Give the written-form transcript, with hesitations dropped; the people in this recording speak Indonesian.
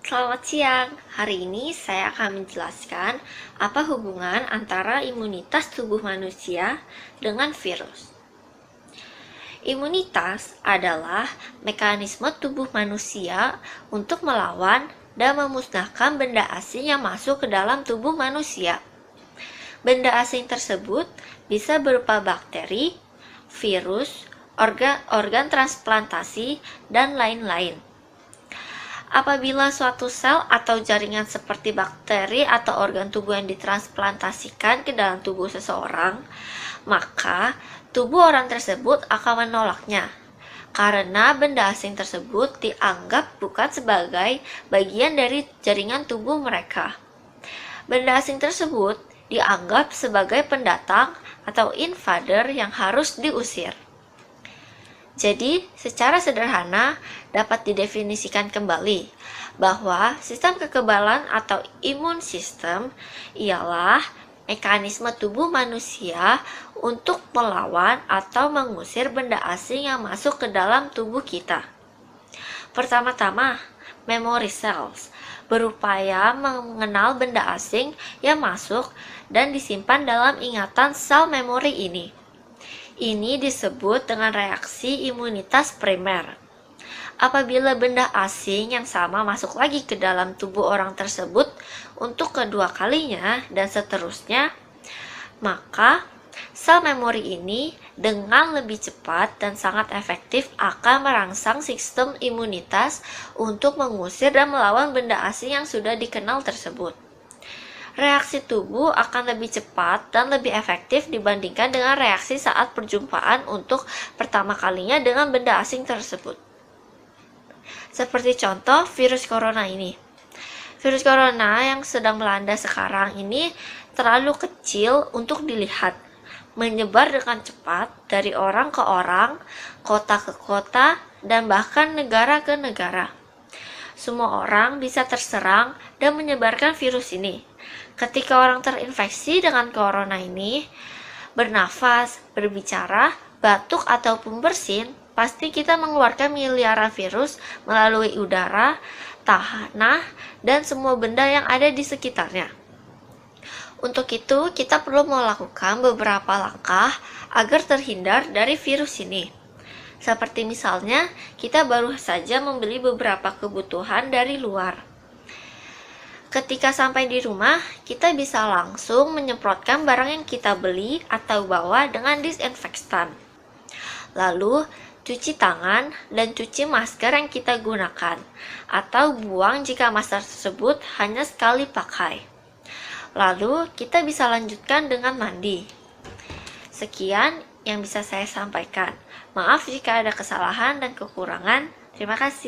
Selamat siang. Hari ini saya akan menjelaskan apa hubungan antara imunitas tubuh manusia dengan virus. Imunitas adalah mekanisme tubuh manusia untuk melawan dan memusnahkan benda asing yang masuk ke dalam tubuh manusia. Benda asing tersebut bisa berupa bakteri, virus, organ transplantasi, dan lain-lain. Apabila suatu sel atau jaringan seperti bakteri atau organ tubuh yang ditransplantasikan ke dalam tubuh seseorang, maka tubuh orang tersebut akan menolaknya karena benda asing tersebut dianggap bukan sebagai bagian dari jaringan tubuh mereka. Benda asing tersebut dianggap sebagai pendatang atau invader yang harus diusir. Jadi, secara sederhana dapat didefinisikan kembali bahwa sistem kekebalan atau imun sistem ialah mekanisme tubuh manusia untuk melawan atau mengusir benda asing yang masuk ke dalam tubuh kita. Pertama-tama, memory cells berupaya mengenal benda asing yang masuk dan disimpan dalam ingatan sel memori ini. Ini disebut dengan reaksi imunitas primer. Apabila benda asing yang sama masuk lagi ke dalam tubuh orang tersebut untuk kedua kalinya dan seterusnya, maka sel memori ini dengan lebih cepat dan sangat efektif akan merangsang sistem imunitas untuk mengusir dan melawan benda asing yang sudah dikenal tersebut. Reaksi tubuh akan lebih cepat dan lebih efektif dibandingkan dengan reaksi saat perjumpaan untuk pertama kalinya dengan benda asing tersebut. Seperti contoh virus corona ini. Virus corona yang sedang melanda sekarang ini terlalu kecil untuk dilihat, menyebar dengan cepat dari orang ke orang, kota ke kota, dan bahkan negara ke negara. Semua orang bisa terserang dan menyebarkan virus ini. Ketika orang terinfeksi dengan corona ini, bernafas, berbicara, batuk, ataupun bersin, pasti kita mengeluarkan miliaran virus melalui udara, tanah, dan semua benda yang ada di sekitarnya. Untuk itu, kita perlu melakukan beberapa langkah agar terhindar dari virus ini. Seperti misalnya, kita baru saja membeli beberapa kebutuhan dari luar. Ketika sampai di rumah, kita bisa langsung menyemprotkan barang yang kita beli atau bawa dengan disinfektan. Lalu, cuci tangan dan cuci masker yang kita gunakan, atau buang jika masker tersebut hanya sekali pakai. Lalu, kita bisa lanjutkan dengan mandi. Sekian yang bisa saya sampaikan. Maaf jika ada kesalahan dan kekurangan. Terima kasih.